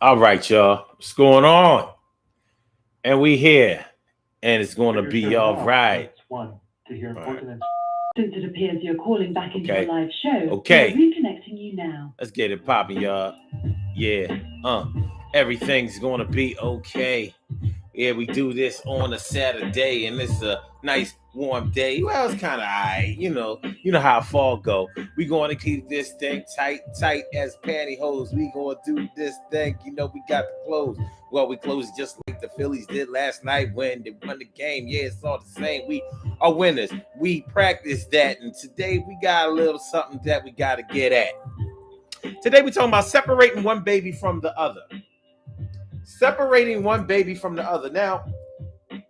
All right, y'all. What's going on? And we here. And it's going to be all right. All right. Since it appears you're calling back into a Okay. live show, we are Okay. reconnecting you now. Let's get it popping, y'all. Yeah. Everything's going to be okay. Yeah, we do this on a Saturday, and it's a nice warm day. Well, it's kind of alright, You know how fall go. We going to keep this thing tight, tight as pantyhose. We going to do this thing. We got the clothes. Well, we closed just like the Phillies did last night when they won the game. Yeah, it's all the same. We are winners. We practice that, and today we got a little something that we got to get at. Today we're talking about separating one baby from the other. Separating one baby from the other. Now,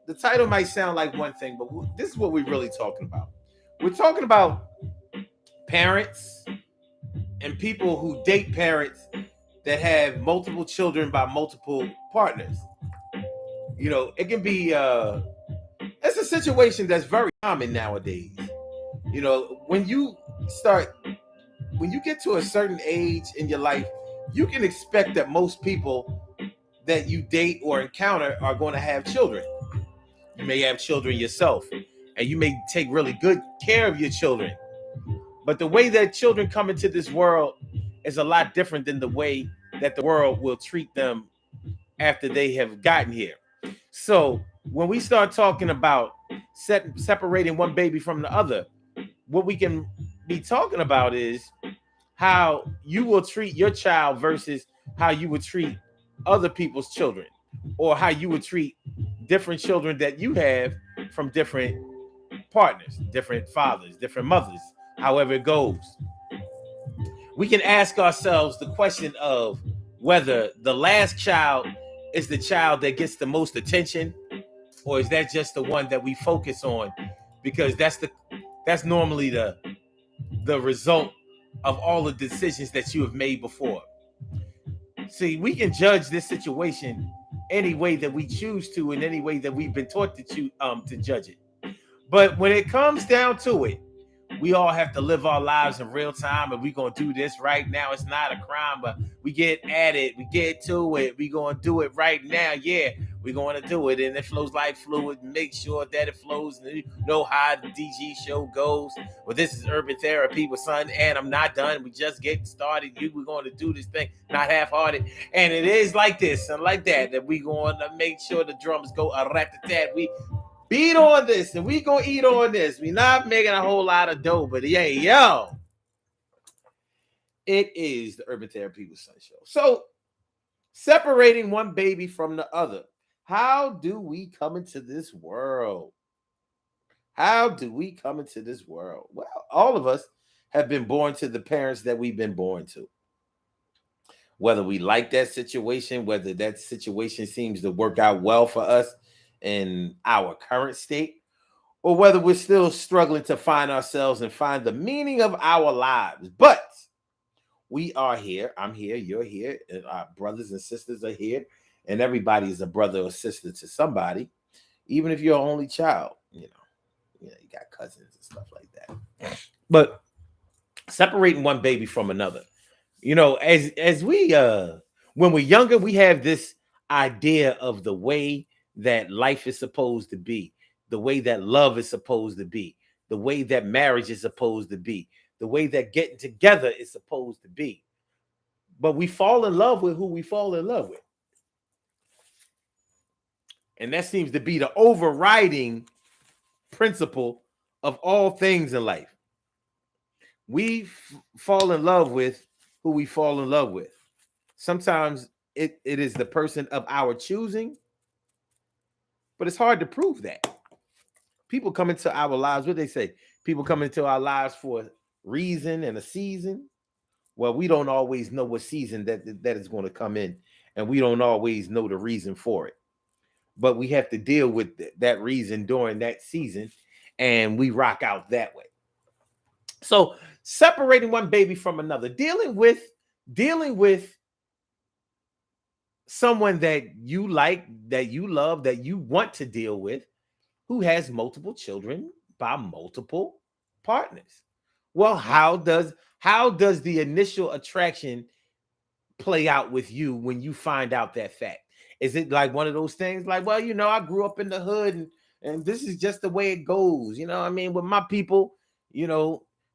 the title might sound like one thing, but this is what we're really talking about. We're talking about parents and people who date parents that have multiple children by multiple partners. It can be it's a situation that's very common nowadays. When you get to a certain age in your life, you can expect that most people that you date or encounter are going to have children. You may have children yourself, and you may take really good care of your children. But the way that children come into this world is a lot different than the way that the world will treat them after they have gotten here. So when we start talking about separating one baby from the other, what we can be talking about is how you will treat your child versus how you would treat other people's children, or how you would treat different children that you have from different partners, different fathers, different mothers, however it goes. We can ask ourselves the question of whether the last child is the child that gets the most attention, or is that just the one that we focus on because that's normally the result of all the decisions that you have made before. See, we can judge this situation any way that we choose to, in any way that we've been taught to judge it. But when it comes down to it, we all have to live our lives in real time, and we're going to do this right now. It's not a crime, but we get at it. We get to it. We're going to do it right now. Yeah, we're going to do it. And it flows like fluid. Make sure that it flows. And you know how the DG show goes. Well, this is Urban Therapy with Son, and I'm not done. We just getting started. We're going to do this thing, not half-hearted. And it is like this and like that we're going to make sure the drums go a rat-a-tat. We beat on this, and we gonna eat on this. We not making a whole lot of dough, but yeah, yo, it is the Urban Therapy with Son show. So, separating one baby from the other. How do we come into this world? How do we come into this world? Well, all of us have been born to the parents that we've been born to. Whether we like that situation, whether that situation seems to work out well for us in our current state, or whether we're still struggling to find ourselves and find the meaning of our lives. But we are here. I'm here. You're here. And our brothers and sisters are here. And everybody is a brother or sister to somebody, even if you're an only child. You got cousins and stuff like that. But separating one baby from another. As we when we're younger, we have this idea of the way that life is supposed to be, the way that love is supposed to be, the way that marriage is supposed to be, the way that getting together is supposed to be. But we fall in love with who we fall in love with. And that seems to be the overriding principle of all things in life. We fall in love with who we fall in love with. Sometimes it is the person of our choosing, but it's hard to prove that. People come into our lives, what they say? People come into our lives for a reason and a season. Well, we don't always know what season that is going to come in, and we don't always know the reason for it. But we have to deal with that reason during that season, and we rock out that way. So separating one baby from another, dealing with someone that you like, that you love, that you want to deal with, who has multiple children by multiple partners. Well, how does the initial attraction play out with you when you find out that fact? Is it like one of those things like, well, I grew up in the hood and this is just the way it goes. I mean, with my people,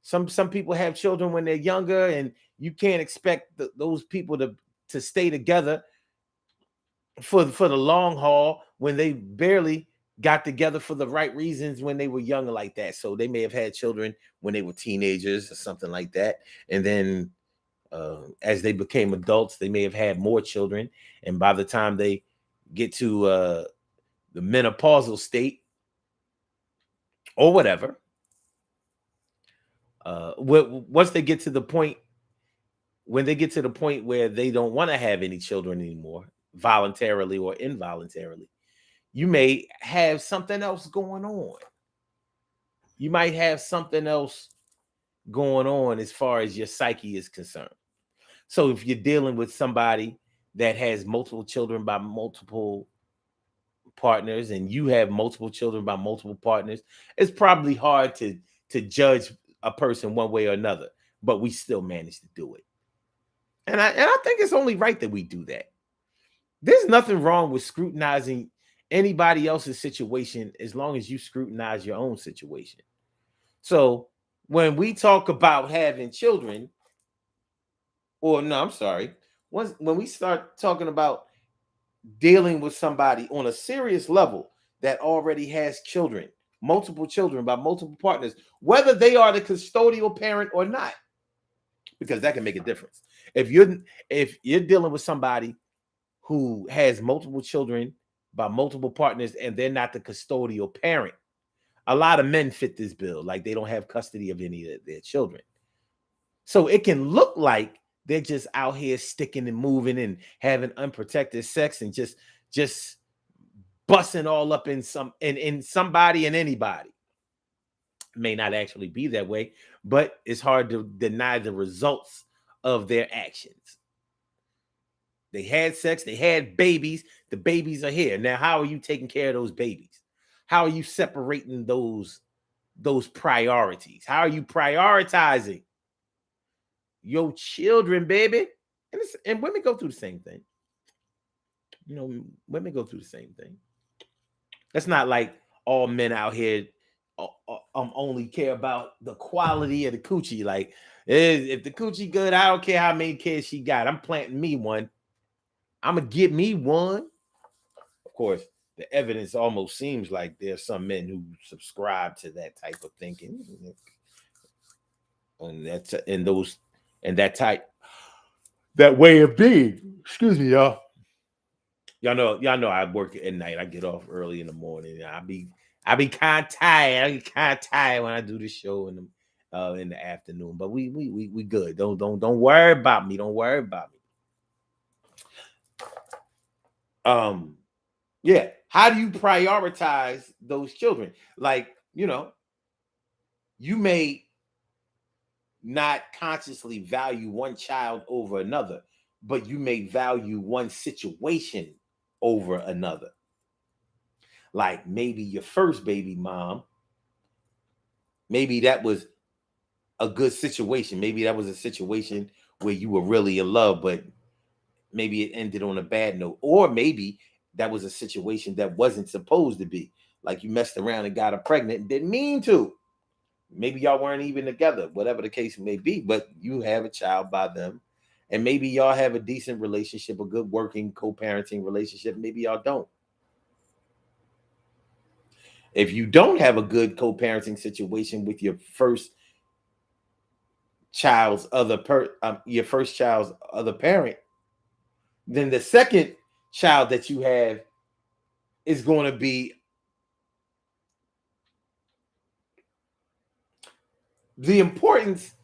some people have children when they're younger, and you can't expect those people to stay together for the long haul when they barely got together for the right reasons when they were younger like that. So they may have had children when they were teenagers or something like that, and then as they became adults, they may have had more children, and by the time they get to the menopausal state or whatever, once they get to the point when they get to the point where they don't want to have any children anymore, voluntarily or involuntarily, you may have something else going on. You might have something else going on as far as your psyche is concerned. So if you're dealing with somebody that has multiple children by multiple partners, and you have multiple children by multiple partners, it's probably hard to judge a person one way or another, but we still manage to do it. And I think it's only right that we do that. There's nothing wrong with scrutinizing anybody else's situation as long as you scrutinize your own situation. So when we talk about having children, or no, I'm sorry, when we start talking about dealing with somebody on a serious level that already has children, multiple children by multiple partners, whether they are the custodial parent or not, because that can make a difference. If you're dealing with somebody who has multiple children by multiple partners and they're not the custodial parent, a lot of men fit this bill, like they don't have custody of any of their children. So it can look like they're just out here sticking and moving and having unprotected sex and just busting all up in somebody and anybody. It may not actually be that way, but it's hard to deny the results of their actions. They had sex, they had babies, the babies are here. Now, how are you taking care of those babies? How are you separating those priorities? How are you prioritizing your children, baby? And women go through the same thing. Women go through the same thing. It's not like all men out here only care about the quality of the coochie. Like, if the coochie good, I don't care how many kids she got. I'm planting me one. I'm gonna get me one. Of course, the evidence almost seems like there's some men who subscribe to that type of thinking, and that way of being. Excuse me, y'all. Y'all know I work at night. I get off early in the morning. I be kind of tired. I get kind of tired when I do the show in the afternoon. But we good. Don't worry about me. Don't worry about me. Yeah. How do you prioritize those children? Like, you may not consciously value one child over another, but you may value one situation over another. Like maybe your first baby mom, maybe that was a good situation. Maybe that was a situation where you were really in love, but maybe it ended on a bad note. Or maybe that was a situation that wasn't supposed to be. Like you messed around and got her pregnant and didn't mean to. Maybe y'all weren't even together, whatever the case may be, but you have a child by them. And maybe y'all have a decent relationship, a good working co-parenting relationship. Maybe y'all don't. If you don't have a good co-parenting situation with your first child's other parent, then the second child that you have is going to be the importance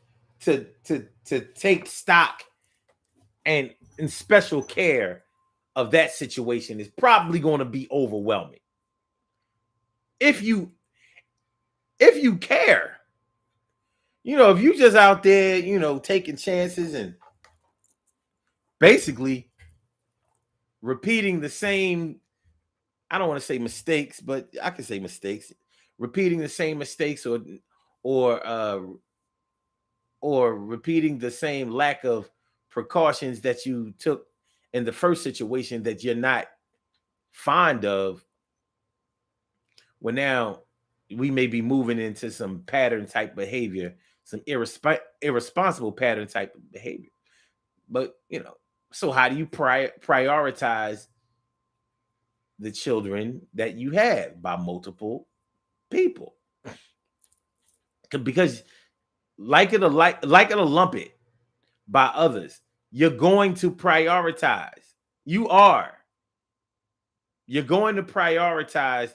to take stock and special care of that situation is probably going to be overwhelming. If you care, if you just out there, taking chances and basically repeating the same, I don't want to say mistakes, but I can say mistakes, repeating the same mistakes or repeating the same lack of precautions that you took in the first situation that you're not fond of, well, now we may be moving into some pattern type behavior, some irresponsible pattern type of behavior. But, so how do you prioritize the children that you have? By multiple people. Because like it or lump it by others, you're going to prioritize. You're going to prioritize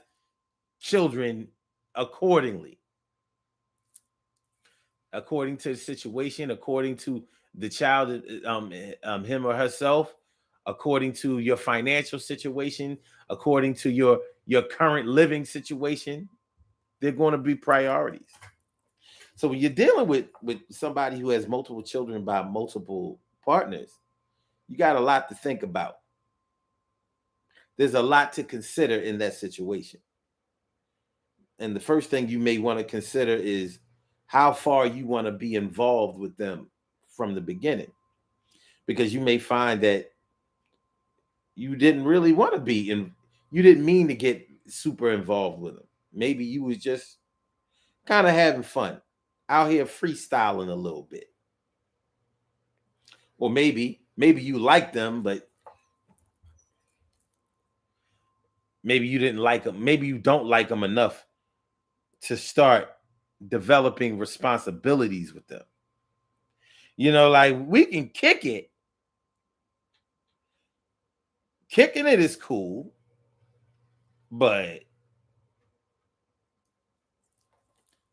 children accordingly, according to the situation, according to the child, him or herself, according to your financial situation, according to your current living situation. They're going to be priorities. So when you're dealing with somebody who has multiple children by multiple partners, you got a lot to think about. There's a lot to consider in that situation. And the first thing you may want to consider is how far you want to be involved with them from the beginning. Because you may find that you didn't really want to be in, you didn't mean to get super involved with them. Maybe you was just kind of having fun out here freestyling a little bit. Or maybe you like them, but maybe you didn't like them. Maybe you don't like them enough to start developing responsibilities with them. Like we can kick it. Kicking it is cool, but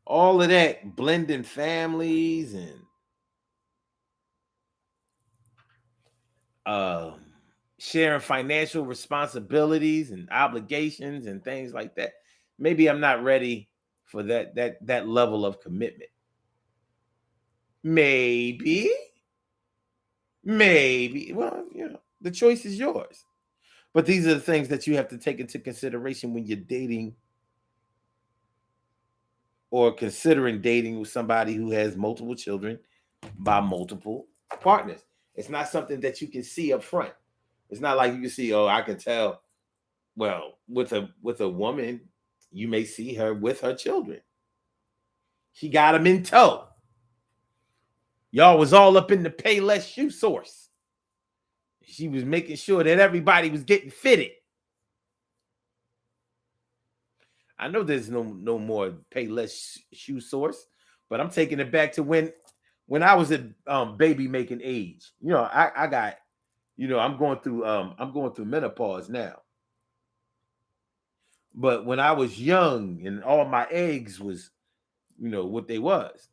all of that blending families and sharing financial responsibilities and obligations and things like that, maybe I'm not ready for that level of commitment. Maybe. Well, the choice is yours. But these are the things that you have to take into consideration when you're dating or considering dating with somebody who has multiple children by multiple partners. It's not something that you can see up front. It's not like you can see, I can tell. Well, with a woman, you may see her with her children. She got them in tow. Y'all was all up in the Payless shoe source. She was making sure that everybody was getting fitted. I know there's no more Payless shoe source, but I'm taking it back to when I was at baby making age. I got, I'm going through menopause now. But when I was young and all my eggs was, what they was.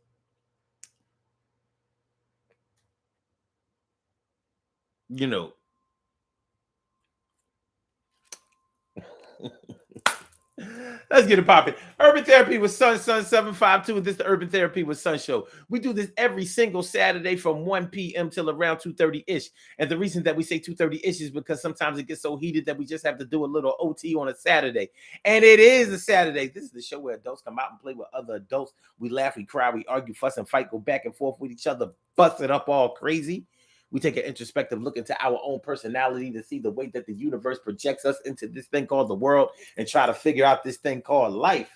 Let's get it popping. Urban Therapy with Sun 752. This is the Urban Therapy with Sun show. We do this every single Saturday from 1 p.m. till around 2:30-ish. And the reason that we say 2:30-ish is because sometimes it gets so heated that we just have to do a little OT on a Saturday. And it is a Saturday. This is the show where adults come out and play with other adults. We laugh, we cry, we argue, fuss, and fight, go back and forth with each other, bust it up all crazy. We take an introspective look into our own personality to see the way that the universe projects us into this thing called the world and try to figure out this thing called life.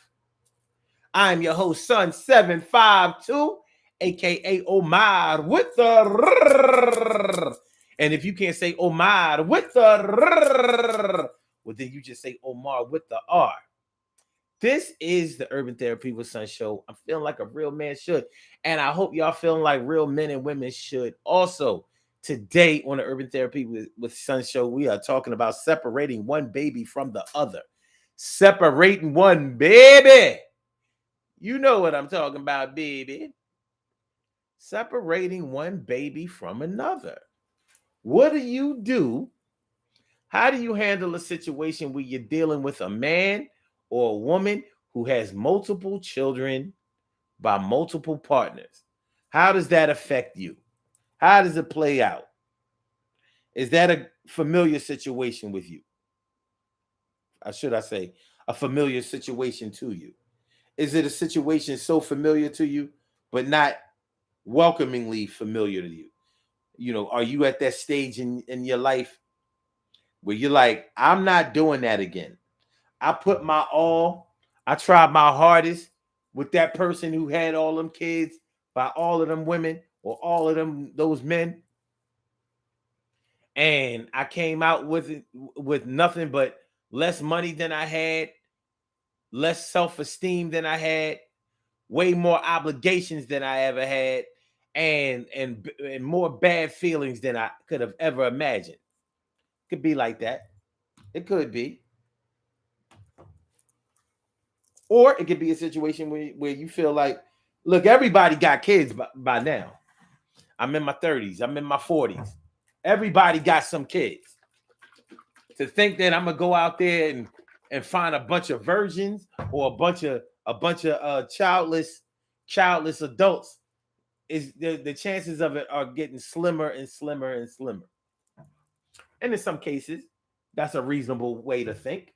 I'm your host, Sun 752, aka Omar with the. And if you can't say Omar with the, well, then you just say Omar with the R. This is the Urban Therapy with Sun show. I'm feeling like a real man should. And I hope y'all feeling like real men and women should also. Today on the Urban Therapy with Sun show, we are talking about separating one baby from the other. Separating one baby. You know what I'm talking about, baby. Separating one baby from another. What do you do? How do you handle a situation where you're dealing with a man or a woman who has multiple children by multiple partners? How does that affect you? How does it play out? Is that a familiar situation with you? Or should I say a familiar situation to you? Is it a situation so familiar to you, but not welcomingly familiar to you? are you at that stage in your life where you're like, I'm not doing that again? I put my all, I tried my hardest with that person who had all them kids by all of them women or all of those men. And I came out with nothing but less money than I had, less self-esteem than I had, way more obligations than I ever had, and more bad feelings than I could have ever imagined. Could be like that. It could be. Or it could be a situation where you feel like, look, everybody got kids by now. I'm in my 30s. I'm in my 40s. Everybody got some kids. To think that I'm gonna go out there and find a bunch of virgins or a bunch of childless adults, is the chances of it are getting slimmer and slimmer and slimmer. And in some cases, that's a reasonable way to think.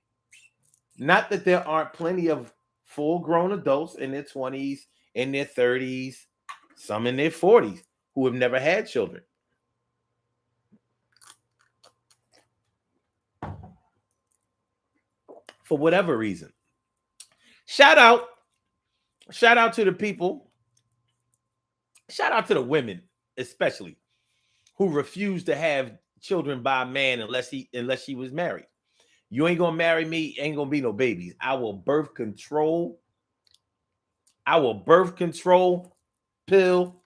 Not that there aren't plenty of full-grown adults in their 20s, in their 30s, some in their 40s who have never had children. For whatever reason. Shout out to the people. Shout out to the women, especially, who refuse to have children by a man unless she was married. You ain't gonna marry me, ain't gonna be no babies. I will birth control pill,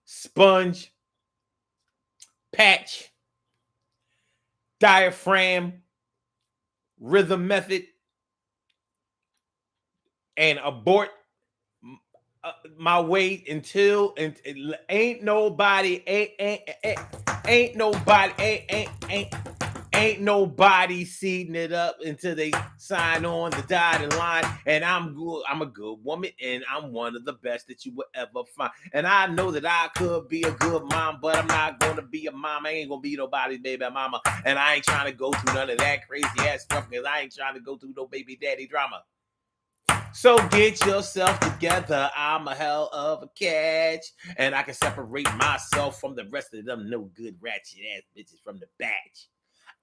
sponge, patch, diaphragm, rhythm method, and abort my way until ain't nobody seeding it up until they sign on the dotted line. And I'm good. I'm a good woman, and I'm one of the best that you will ever find. And I know that I could be a good mom, but I'm not gonna be a mom. I ain't gonna be nobody's baby mama, and I ain't trying to go through none of that crazy ass stuff because I ain't trying to go through no baby daddy drama. So get yourself together. I'm a hell of a catch, and I can separate myself from the rest of them no good ratchet ass bitches from the batch.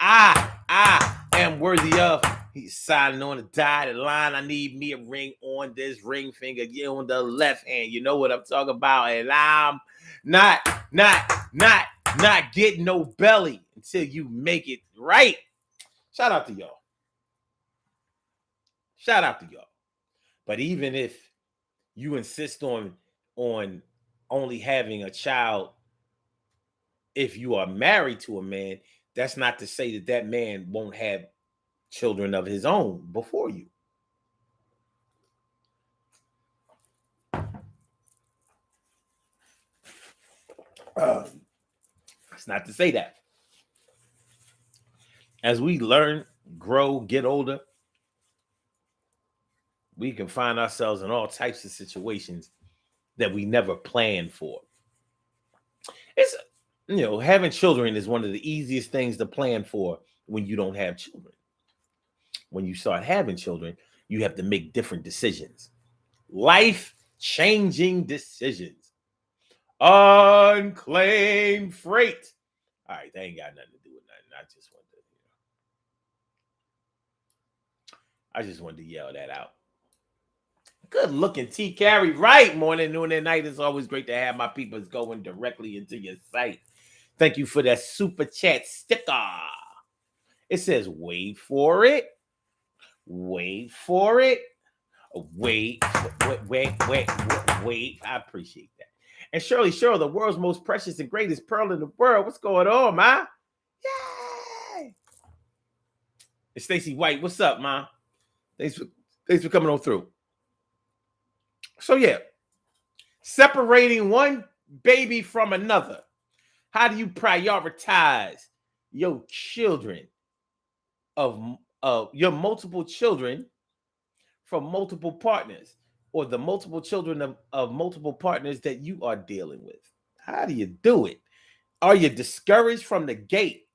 I am worthy of. He's signing on the dotted line. I need me a ring on this ring finger, on the left hand. You know what I'm talking about, and I'm not getting no belly until you make it right. Shout out to y'all. But even if you insist on only having a child if you are married to a man, that's not to say that man won't have children of his own before you. It's not to say that. As we learn, grow, get older, we can find ourselves in all types of situations that we never planned for. It's, having children is one of the easiest things to plan for when you don't have children. When you start having children, you have to make different decisions. Life-changing decisions. Unclaimed freight. All right, they ain't got nothing to do with nothing. I just wanted to yell that out. Good looking T. Carey. Right. Morning, noon, and night. It's always great to have my people going directly into your site. Thank you for that super chat sticker. It says, wait for it. Wait for it. Wait. I appreciate that. And Shirley Cheryl, the world's most precious and greatest pearl in the world. What's going on, ma? Yay! And Stacy White, what's up, ma? Thanks for coming on through. So yeah, separating one baby from another. How do you prioritize your children of your multiple children from multiple partners, or the multiple children of multiple partners that you are dealing with? How do you do it? Are you discouraged from the gate?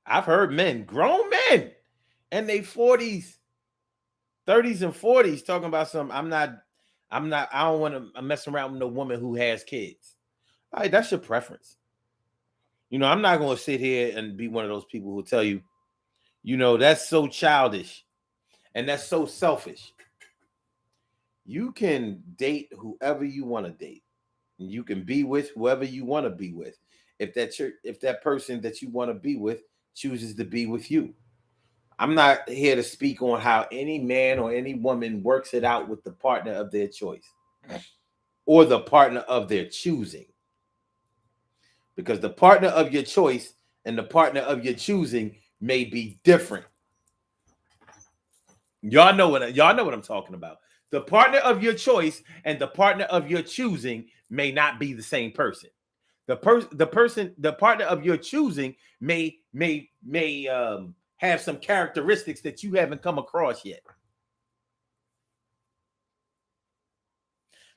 I've heard men, grown men, in their 40s, 30s, and 40s talking about I don't want to mess around with no woman who has kids. All right, that's your preference. I'm not going to sit here and be one of those people who tell you, that's so childish and that's so selfish. You can date whoever you want to date. And you can be with whoever you want to be with. If that person that you want to be with chooses to be with you. I'm not here to speak on how any man or any woman works it out with the partner of their choice or the partner of their choosing. Because the partner of your choice and the partner of your choosing may be different. Y'all know what I'm talking about. The partner of your choice and the partner of your choosing may not be the same person. The partner of your choosing may have some characteristics that you haven't come across yet.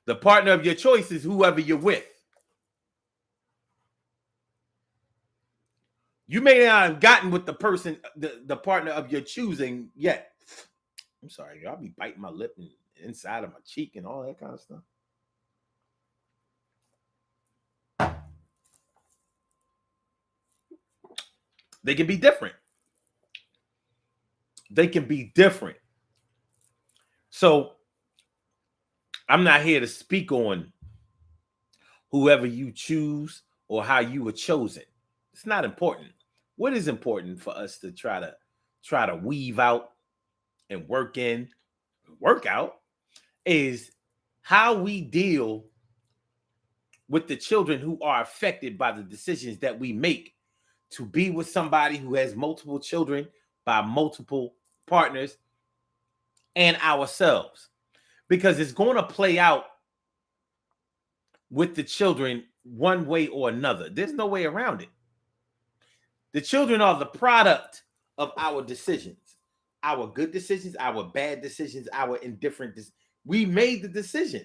The partner of your choice is whoever you're with. You may not have gotten with the person, the partner of your choosing yet. I'm sorry, I'll be biting my lip and inside of my cheek and all that kind of stuff. They can be different. They can be different. So I'm not here to speak on whoever you choose or how you were chosen. It's not important. What is important for us to try to weave out and work out is how we deal with the children who are affected by the decisions that we make to be with somebody who has multiple children by multiple partners and ourselves. Because it's going to play out with the children one way or another. There's no way around it. The children are the product of our decisions, our good decisions, our bad decisions, our indifferent decisions. We made the decision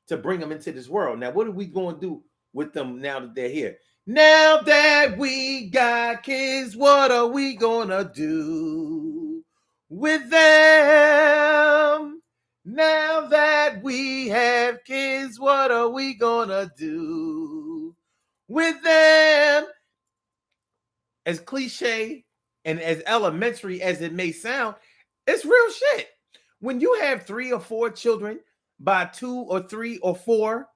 to bring them into this world. Now, what are we going to do with them now that they're here? Now that we got kids, what are we going to do with them? Now that we have kids, what are we going to do with them? As cliche and as elementary as it may sound, it's real shit. When you have 3 or 4 children by 2 or 3 or 4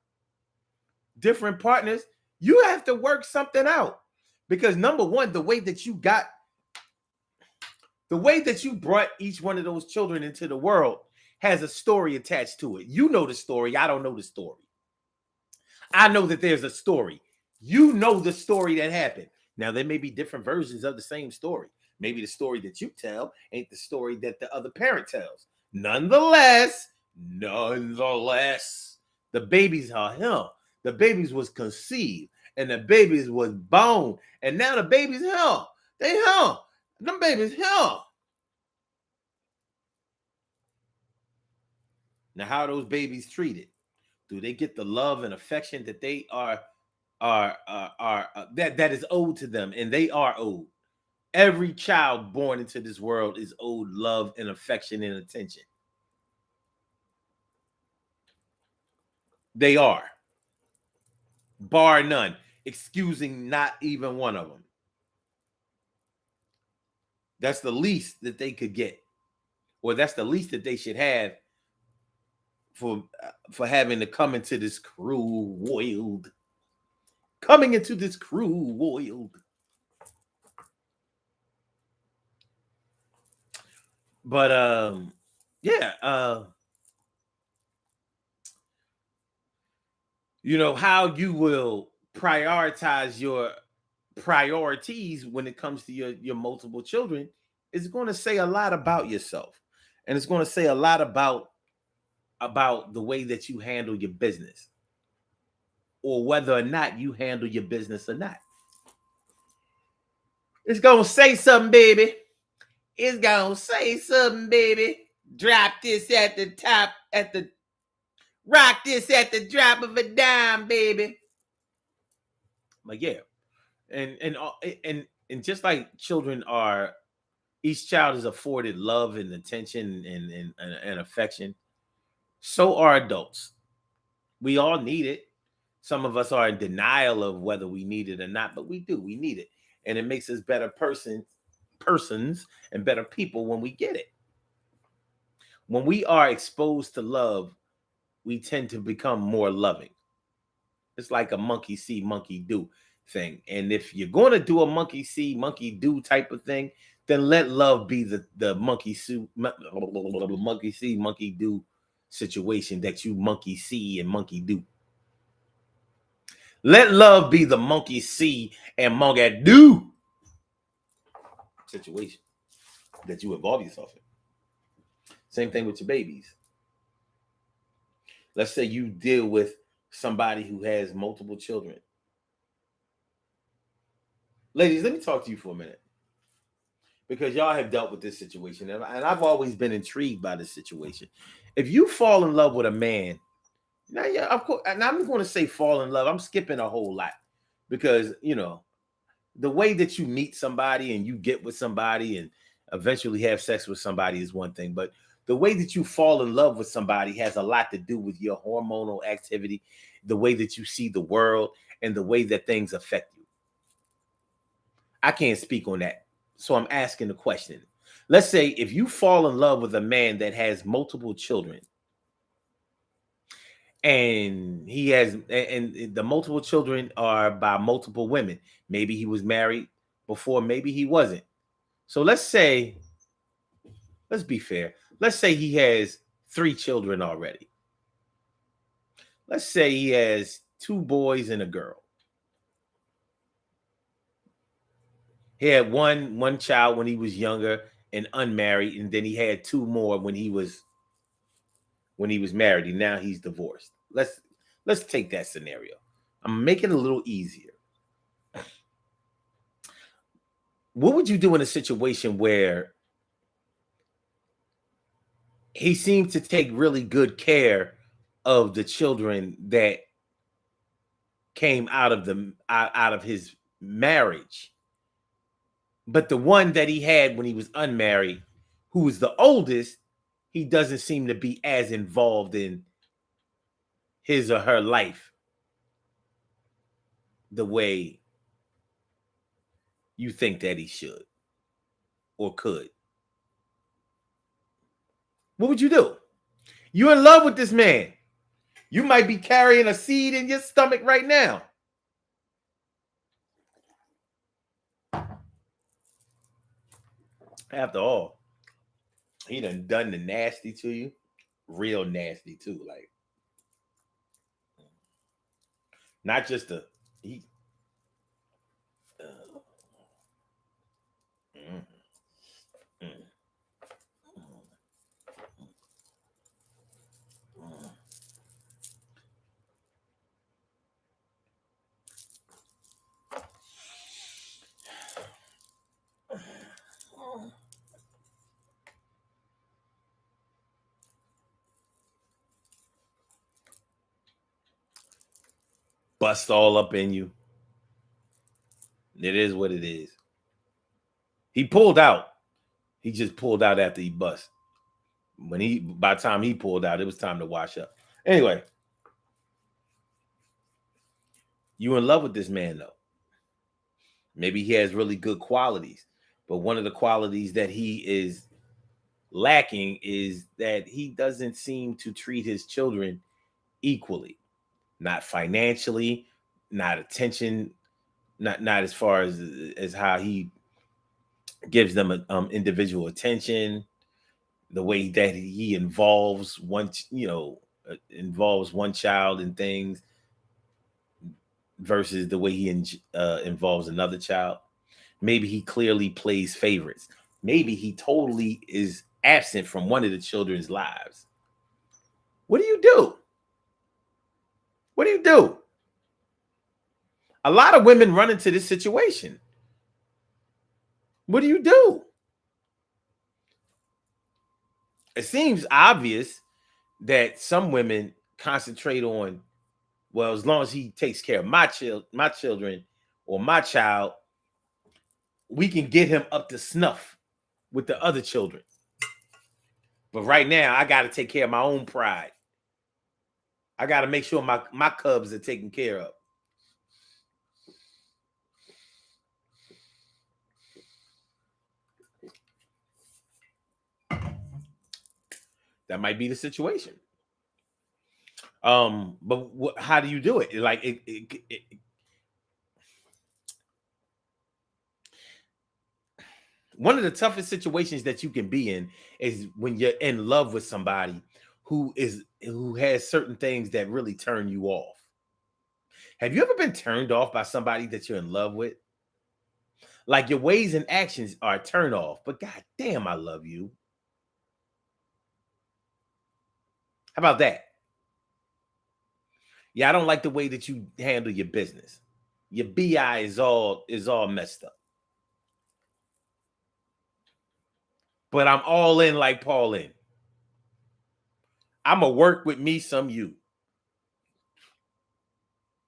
different partners, you have to work something out. Because number one, the way that you brought each one of those children into the world has a story attached to it. You know the story. I don't know the story. I know that there's a story. You know the story that happened. Now, there may be different versions of the same story. Maybe the story that you tell ain't the story that the other parent tells. Nonetheless, the babies are him. The babies was conceived and the babies was born. And now the babies him. They him. Them babies him. Now, how are those babies treated? Do they get the love and affection that they are that is owed to them, and they are owed? Every child born into this world is owed love and affection and attention. They are, bar none, excusing not even one of them. That's the least that they could get, or that's the least that they should have for having to come into this cruel world. Coming into this cruel world. But yeah, how you will prioritize your priorities when it comes to your multiple children is going to say a lot about yourself, and it's going to say a lot about the way that you handle your business, or whether or not you handle your business or not. It's going to say something, baby. It's going to say something, baby. Drop this at the top, rock this at the drop of a dime, baby. Like, yeah. And just like children are, each child is afforded love and attention and affection, so are adults. We all need it. Some of us are in denial of whether we need it or not, but we do. We need it. And it makes us better persons and better people when we get it. When we are exposed to love, we tend to become more loving. It's like a monkey see, monkey do thing. And if you're going to do a monkey see, monkey do type of thing, then let love be the monkey see, monkey do situation that you monkey see and monkey do. Let love be the monkey see and monkey do situation that you involve yourself in. Same thing with your babies. Let's say you deal with somebody who has multiple children. Ladies, let me talk to you for a minute, because y'all have dealt with this situation, and I've always been intrigued by this situation. If you fall in love with a man, now, yeah, of course, and I'm going to say fall in love. I'm skipping a whole lot, because, the way that you meet somebody and you get with somebody and eventually have sex with somebody is one thing, but the way that you fall in love with somebody has a lot to do with your hormonal activity, the way that you see the world, and the way that things affect you. I can't speak on that, so I'm asking the question. Let's say if you fall in love with a man that has multiple children, and the multiple children are by multiple women. Maybe he was married before, maybe he wasn't. So let's be fair. Let's say he has 3 children already. Let's say he has 2 boys and a girl. He had one child when he was younger and unmarried, and then he had 2 more when he was married, and now he's divorced. Let's take that scenario. I'm making it a little easier. What would you do in a situation where he seemed to take really good care of the children that came out of his marriage, but the one that he had when he was unmarried, who was the oldest, he doesn't seem to be as involved in his or her life the way you think that he should or could? What would you do? You're in love with this man. You might be carrying a seed in your stomach right now. After all, he done the nasty to you. Real nasty too. Like, not just he. Mm, mm, mm. Bust all up in you. It is what it is. He pulled out. He just pulled out after he bust. By the time he pulled out, it was time to wash up. Anyway, you in love with this man though. Maybe he has really good qualities, but one of the qualities that he is lacking is that he doesn't seem to treat his children equally. Not financially, not attention, not as far as how he gives them individual attention, the way that he involves one child in things versus the way he involves another child. Maybe he clearly plays favorites. Maybe he totally is absent from one of the children's lives. What do you do? What do you do? A lot of women run into this situation. What do you do? It seems obvious that some women concentrate on, well, as long as he takes care of my children or my child, we can get him up to snuff with the other children. But right now, I got to take care of my own pride. I got to make sure my cubs are taken care of. That might be the situation. But how do you do it? Like one of the toughest situations that you can be in is when you're in love with somebody who has certain things that really turn you off. Have you ever been turned off by somebody that you're in love with? Like your ways and actions are a turn off, but god damn, I love you. How about that? Yeah, I don't like the way that you handle your business. Your BI is all messed up. But I'm all in like Paul in. I'ma work with me some you.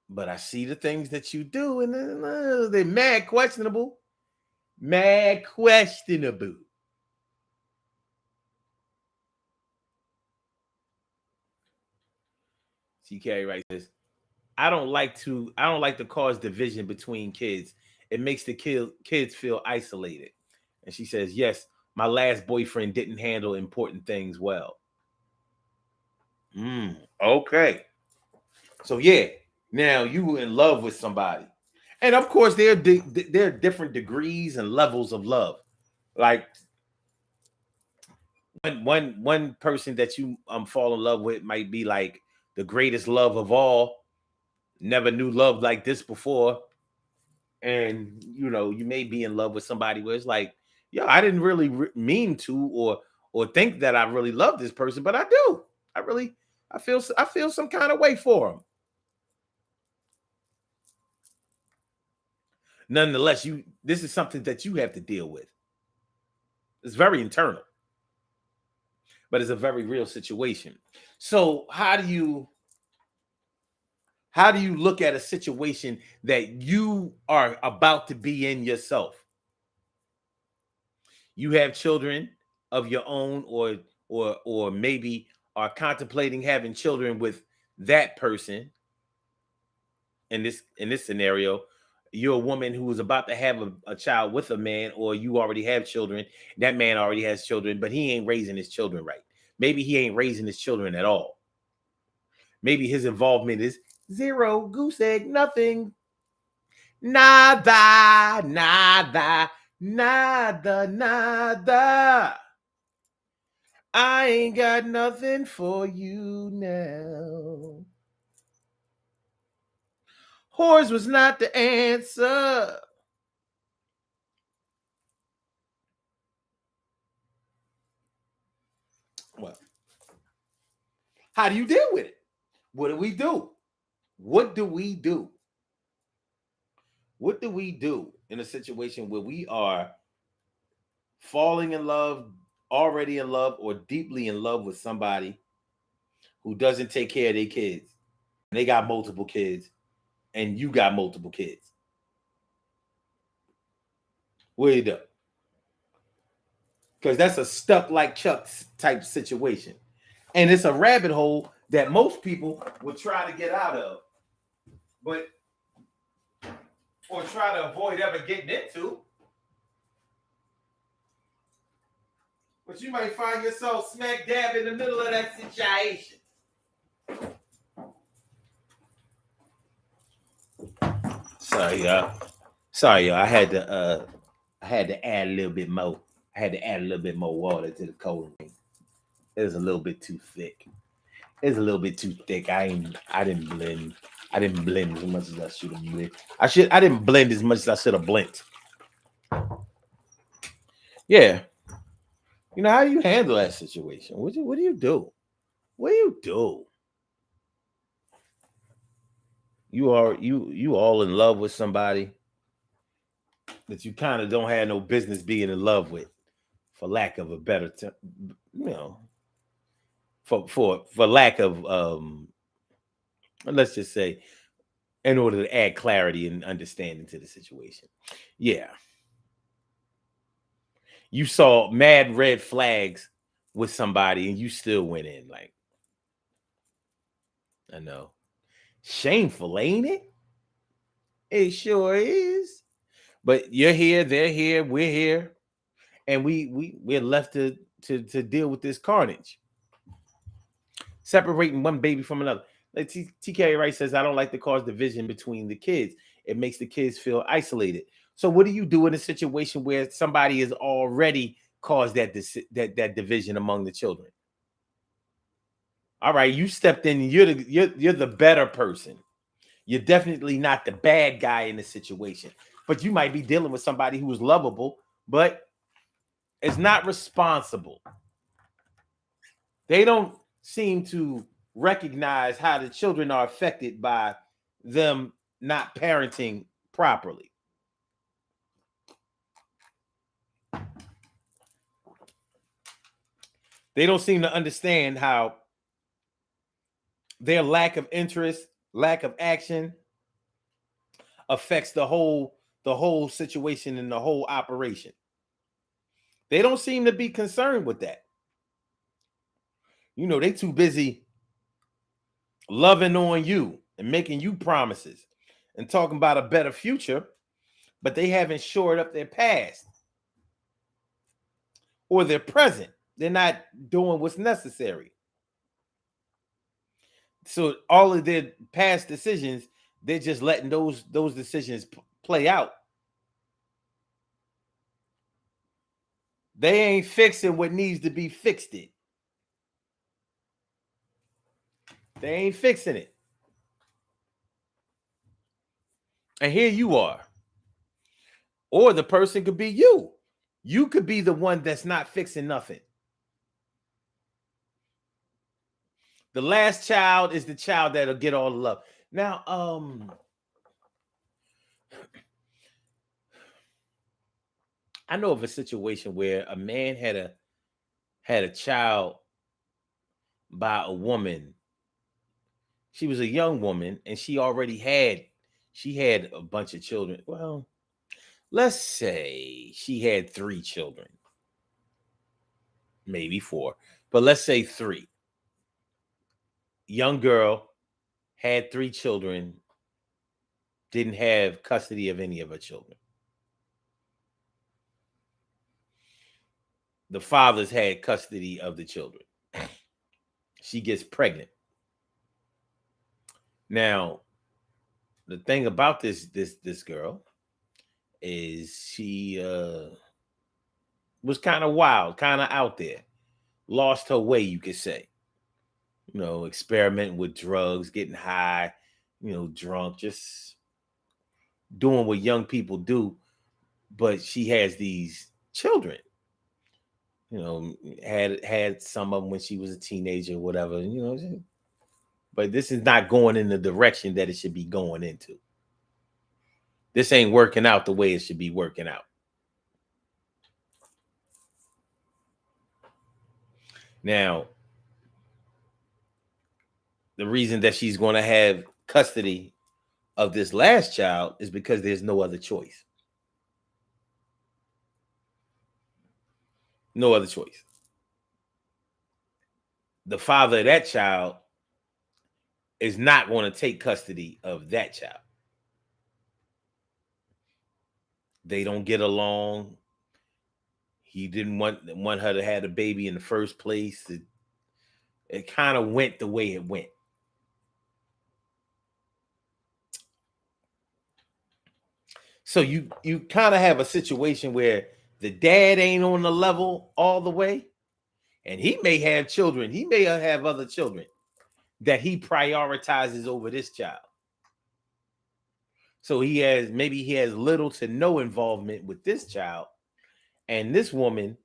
But I see the things that you do, and they're mad questionable. Mad questionable. CK writes this. I don't like to cause division between kids. It makes the kids feel isolated. And she says, yes, my last boyfriend didn't handle important things well. Okay. So yeah, now you were in love with somebody. And of course, there are different degrees and levels of love. Like one person that you fall in love with might be like the greatest love of all. Never knew love like this before. And you may be in love with somebody where it's like, yo, I didn't really mean to or think that I really love this person, but I do. I feel some kind of way for them. Nonetheless, this is something that you have to deal with. It's very internal, but it's a very real situation. So how do you look at a situation that you are about to be in yourself? You have children of your own, or maybe are contemplating having children with that person. In this scenario, you're a woman who is about to have a child with a man, or you already have children. That man already has children, but he ain't raising his children right. Maybe he ain't raising his children at all. Maybe his involvement is zero, goose egg, nothing, nada, nada, nada, nada. I ain't got nothing for you now. Whores was not the answer. Well, how do you deal with it? What do we do? What do we do? What do we do in a situation where we are falling in love, already in love, or deeply in love with somebody who doesn't take care of their kids? They got multiple kids, and you got multiple kids. What do you do? Because that's a stuck like Chuck type situation. And it's a rabbit hole that most people would try to get out of, or try to avoid ever getting into. But you might find yourself smack dab in the middle of that situation. Sorry, y'all. I had to add a little bit more. I had to add a little bit more water to the cold drink. It was a little bit too thick. It's a little bit too thick. I didn't blend. I didn't blend as much as I should have blended. I didn't blend as much as I should have blended. Yeah. How do you handle that situation? What do you do? What do you do? You all in love with somebody that you kind of don't have no business being in love with, for lack of a better term, for lack of let's just say, in order to add clarity and understanding to the situation. Yeah. You saw mad red flags with somebody and you still went in like, I know. Shameful, ain't it? It sure is. But you're here, they're here, we're here, and we're left to deal with this carnage, separating one baby from another. Like TK Wright says, I don't like to cause division between the kids. It makes the kids feel isolated. So what do you do in a situation where somebody has already caused that division among the children? All right, you stepped in. You're the better person. You're definitely not the bad guy in the situation, but you might be dealing with somebody who is lovable, but is not responsible. They don't seem to recognize how the children are affected by them not parenting properly. They don't seem to understand how their lack of interest, lack of action affects the whole situation and the whole operation. They don't seem to be concerned with that. You know, they too busy loving on you and making you promises and talking about a better future, but they haven't shored up their past or their present. They're not doing what's necessary. So all of their past decisions, they're just letting those decisions play out. They ain't fixing what needs to be fixed. They ain't fixing it. And here you are. Or the person could be you. You could be the one that's not fixing nothing. The last child is the child that'll get all the love. Now, I know of a situation where a man had a child by a woman. She was a young woman and she had a bunch of children. Well, let's say she had 3 children. Maybe 4, but let's say 3. Young girl had 3 children, didn't have custody of any of her children. The fathers had custody of the children. She gets pregnant. Now, the thing about this girl is she was kind of wild, kind of out there, lost her way, you could say. You know, experimenting with drugs, getting high, you know, drunk, just doing what young people do. But she has these children. You know, had some of them when she was a teenager, or whatever. You know, but this is not going in the direction that it should be going into. This ain't working out the way it should be working out. Now, the reason that she's going to have custody of this last child is because there's no other choice. No other choice. The father of that child is not going to take custody of that child. They don't get along. He didn't want her to have a baby in the first place. It kind of went the way it went. So you kind of have a situation where the dad ain't on the level all the way, and he may have children. He may have other children that he prioritizes over this child. So he has little to no involvement with this child, and this woman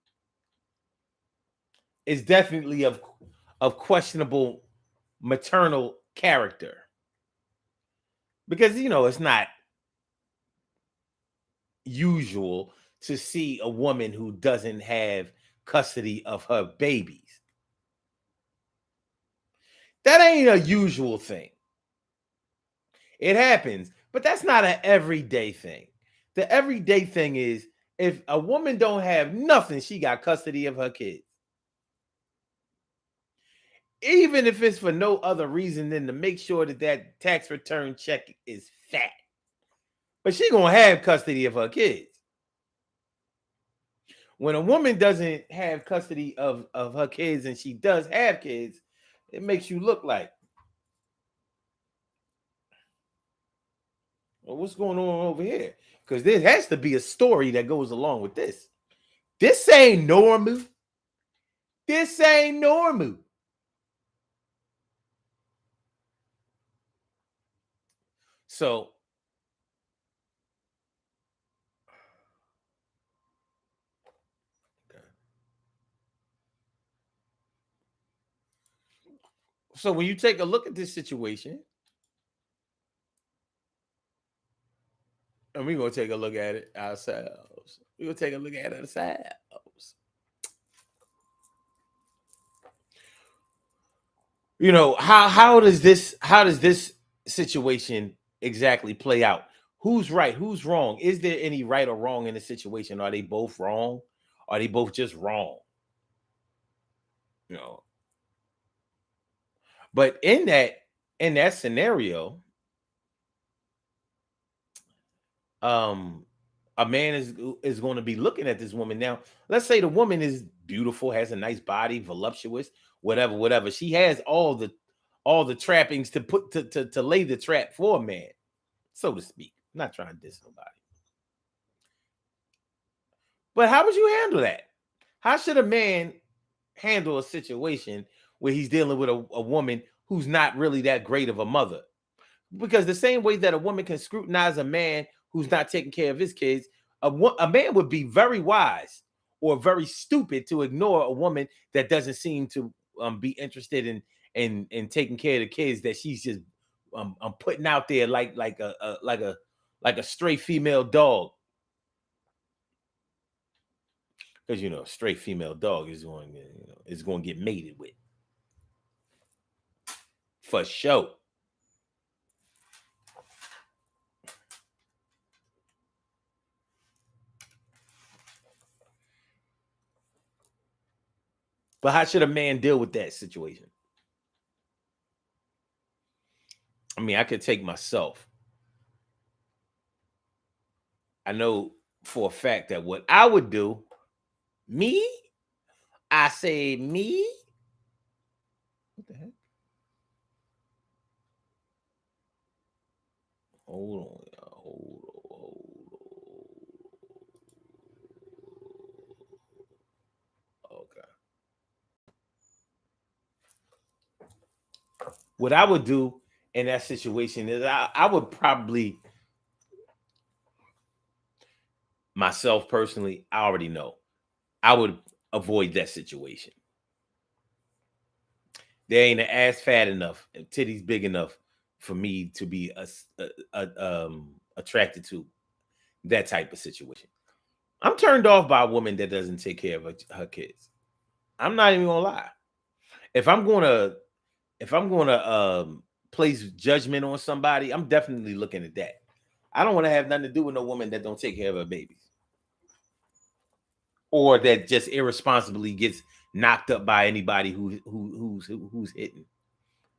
is definitely of questionable maternal character, because you know it's not usual to see a woman who doesn't have custody of her babies. That ain't a usual thing. It happens, but that's not an everyday thing. The everyday thing is if a woman don't have nothing, she got custody of her kids. even if it's for no other reason than to make sure that that tax return check is fat. But she gonna have custody of her kids. When a woman doesn't have custody of her kids and she does have kids, it makes you look like, well, what's going on over here? Because there has to be a story that goes along with this. This ain't normal. This ain't normal. So when you take a look at this situation, and we're gonna take a look at it ourselves. We're gonna take a look at it ourselves. You know, how does this situation exactly play out? Who's right? Who's wrong? Is there any right or wrong in the situation? Are they both wrong? Are they both just wrong? You know. But in that scenario, a man is going to be looking at this woman. Now, let's say the woman is beautiful, has a nice body, voluptuous, whatever. She has all the trappings to put to lay the trap for a man, so to speak. I'm not trying to diss nobody. But how would you handle that? How should a man handle a situation where he's dealing with a woman who's not really that great of a mother? Because the same way that a woman can scrutinize a man who's not taking care of his kids, a man would be very wise or very stupid to ignore a woman that doesn't seem to be interested in taking care of the kids that she's just putting out there like a stray female dog. Because a stray female dog is going to get mated with for sure. But how should a man deal with that situation? I mean, I could take myself. I know for a fact that what I would do, I say me. What the heck? Hold on. Okay. What I would do in that situation is I would probably, myself personally, I already know, I would avoid that situation. There ain't an ass fat enough and titties big enough for me to be attracted to that type of situation. I'm turned off by a woman that doesn't take care of her kids. I'm not even gonna lie. If I'm gonna place judgment on somebody, I'm definitely looking at that. I don't want to have nothing to do with no woman that don't take care of her babies, or that just irresponsibly gets knocked up by anybody who's hitting.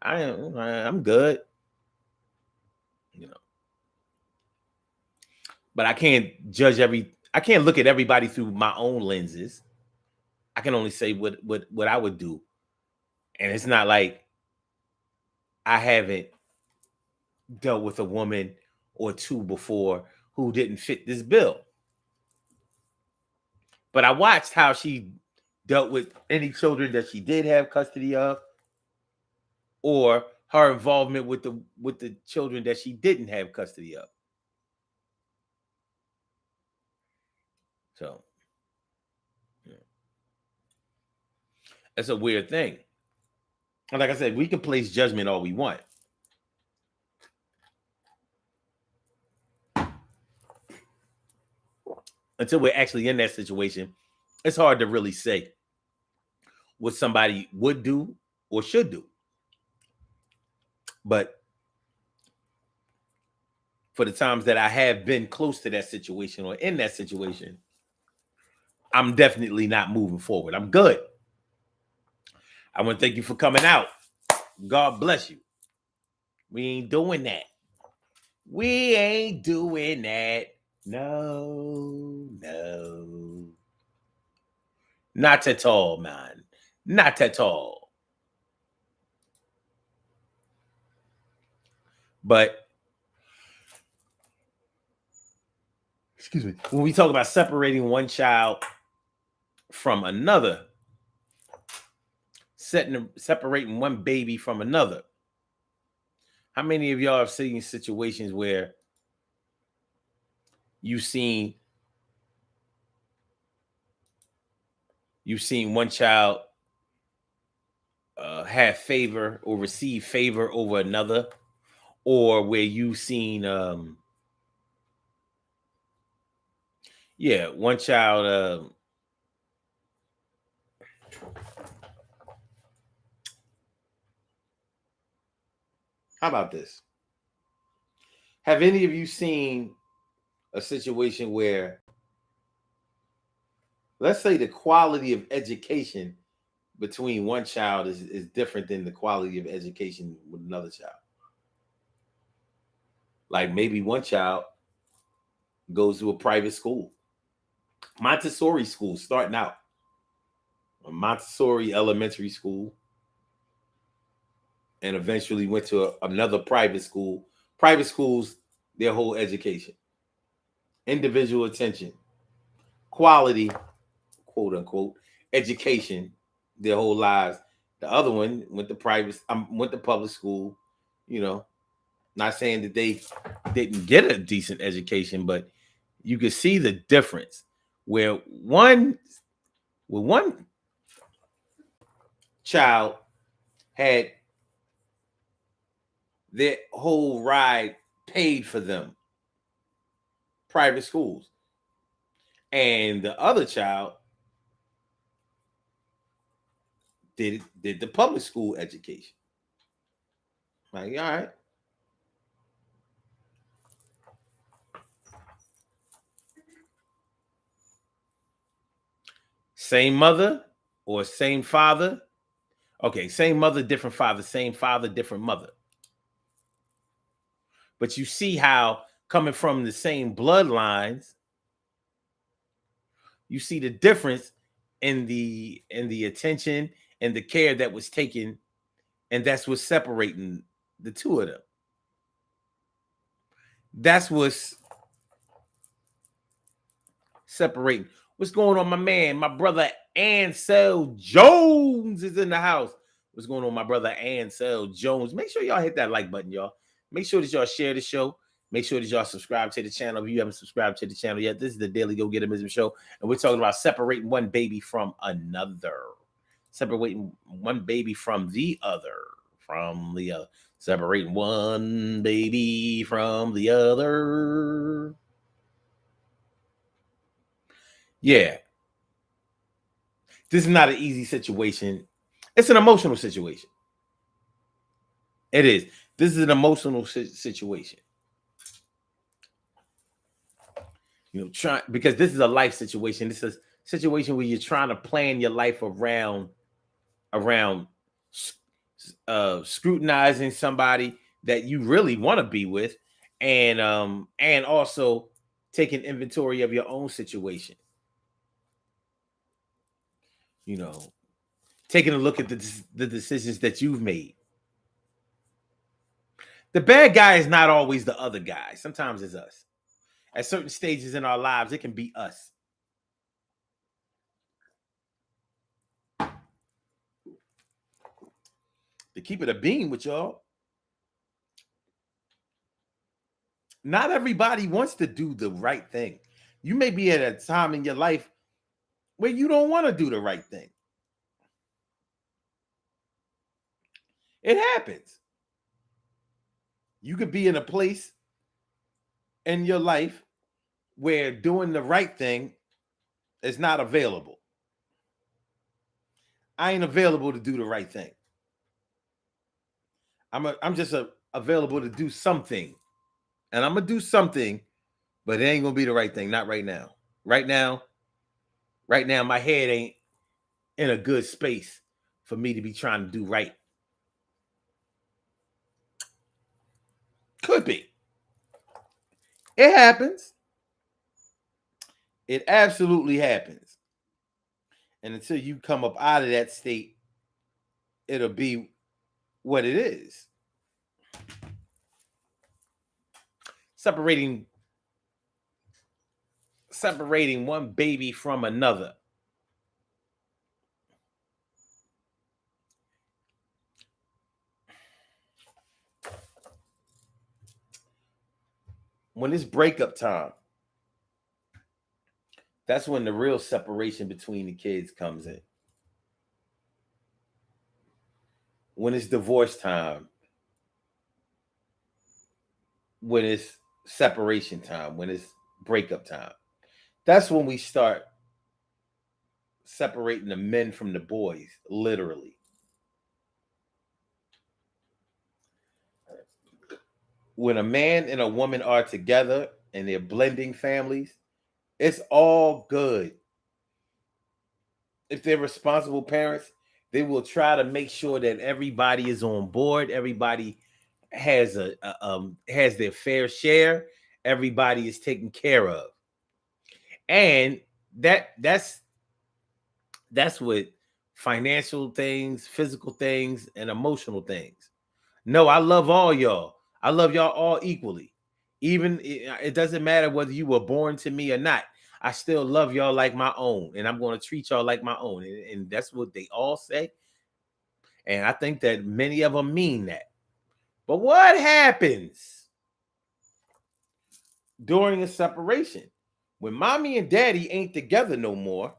I'm good, but I can't I can't look at everybody through my own lenses. I can only say what I would do, and it's not like I haven't dealt with a woman or two before who didn't fit this bill. But I watched how she dealt with any children that she did have custody of, or her involvement with the children that she didn't have custody of. So that's a weird thing. And like I said, we can place judgment all we want. Until we're actually in that situation, it's hard to really say what somebody would do or should do. But for the times that I have been close to that situation or in that situation, I'm definitely not moving forward. I'm good. I want to thank you for coming out. God bless you. We ain't doing that. We ain't doing that. No. Not at all, man. Not at all. But, excuse me, when we talk about separating one child from another, separating one baby from another, how many of y'all have seen situations where you've seen one child have favor or receive favor over another, or where you've seen one child how about this? Have any of you seen a situation where, let's say, the quality of education between one child is different than the quality of education with another child? Like maybe one child goes to a private school, Montessori school, starting out, a Montessori elementary school, and eventually went to another private school. Private schools, their whole education, individual attention, quality, quote unquote, education, their whole lives. The other one went to public school. You know, not saying that they didn't get a decent education, but you could see the difference where one child had their whole ride paid for them, private schools, and the other child did the public school education. Like, all right. Same mother or same father? Okay, same mother, different father, same father, different mother. But you see how, coming from the same bloodlines, you see the difference in the attention and the care that was taken, and that's what's separating the two of them. That's what's separating. What's going on, my man? My brother Ansel Jones is in the house. What's going on, my brother Ansel Jones? Make sure y'all hit that like button, y'all. Make sure that y'all share the show. Make sure that y'all subscribe to the channel if you haven't subscribed to the channel yet. This is the Daily Go Getimism Show, and we're talking about separating one baby from another. Separating one baby from the other. Separating one baby from the other. Yeah. This is not an easy situation. It's an emotional situation. It is. This is an emotional situation. You know, because this is a life situation. This is a situation where you're trying to plan your life around scrutinizing somebody that you really want to be with, and also taking inventory of your own situation. You know, taking a look at the decisions that you've made. The bad guy is not always the other guy. Sometimes it's us. At certain stages in our lives, it can be us. To keep it a beam with y'all, not everybody wants to do the right thing. You may be at a time in your life where you don't want to do the right thing. It happens. You could be in a place in your life where doing the right thing is not available. I ain't available to do the right thing. I'm just available to do something. And I'm going to do something, but it ain't going to be the right thing. Not right now. Right now, my head ain't in a good space for me to be trying to do right. Could be. It happens. It absolutely happens. And until you come up out of that state, it'll be what it is. Separating one baby from another. When it's breakup time, that's when the real separation between the kids comes in. When it's divorce time, when it's separation time, when it's breakup time, that's when we start separating the men from the boys, literally. When a man and a woman are together and they're blending families, it's all good. If they're responsible parents, they will try to make sure that everybody is on board. Everybody has has their fair share. Everybody is taken care of, and that's with financial things, physical things, and emotional things. No, I love all y'all. I love y'all all equally. Even it doesn't matter whether you were born to me or not. I still love y'all like my own, and I'm going to treat y'all like my own. And that's what they all say. And I think that many of them mean that. But what happens during a separation? When mommy and daddy ain't together no more,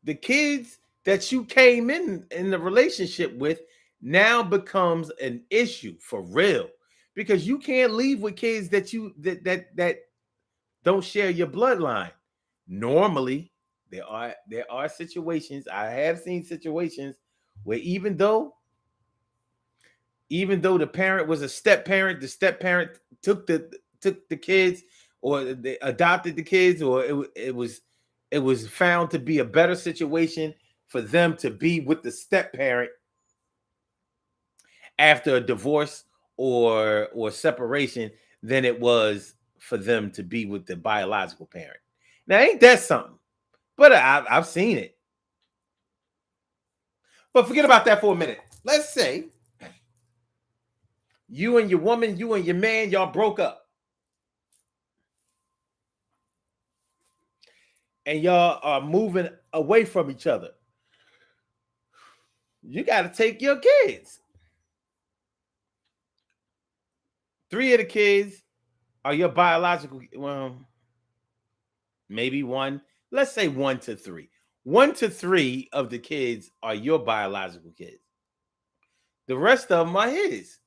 the kids that you came in the relationship with now becomes an issue for real, because you can't leave with kids that don't share your bloodline. Normally, there are situations, I have seen situations where even though the parent was a step parent, the step parent took the kids, or they adopted the kids, or it was found to be a better situation for them to be with the step parent after a divorce or separation than it was for them to be with the biological parent. Now, ain't that something? But I've seen it. But forget about that for a minute. Let's say you and your woman, you and your man, y'all broke up. And y'all are moving away from each other. You got to take your kids. 3 of the kids are your biological, well, maybe one. Let's say 1 to 3. 1 to 3 of the kids are your biological kids. The rest of them are his.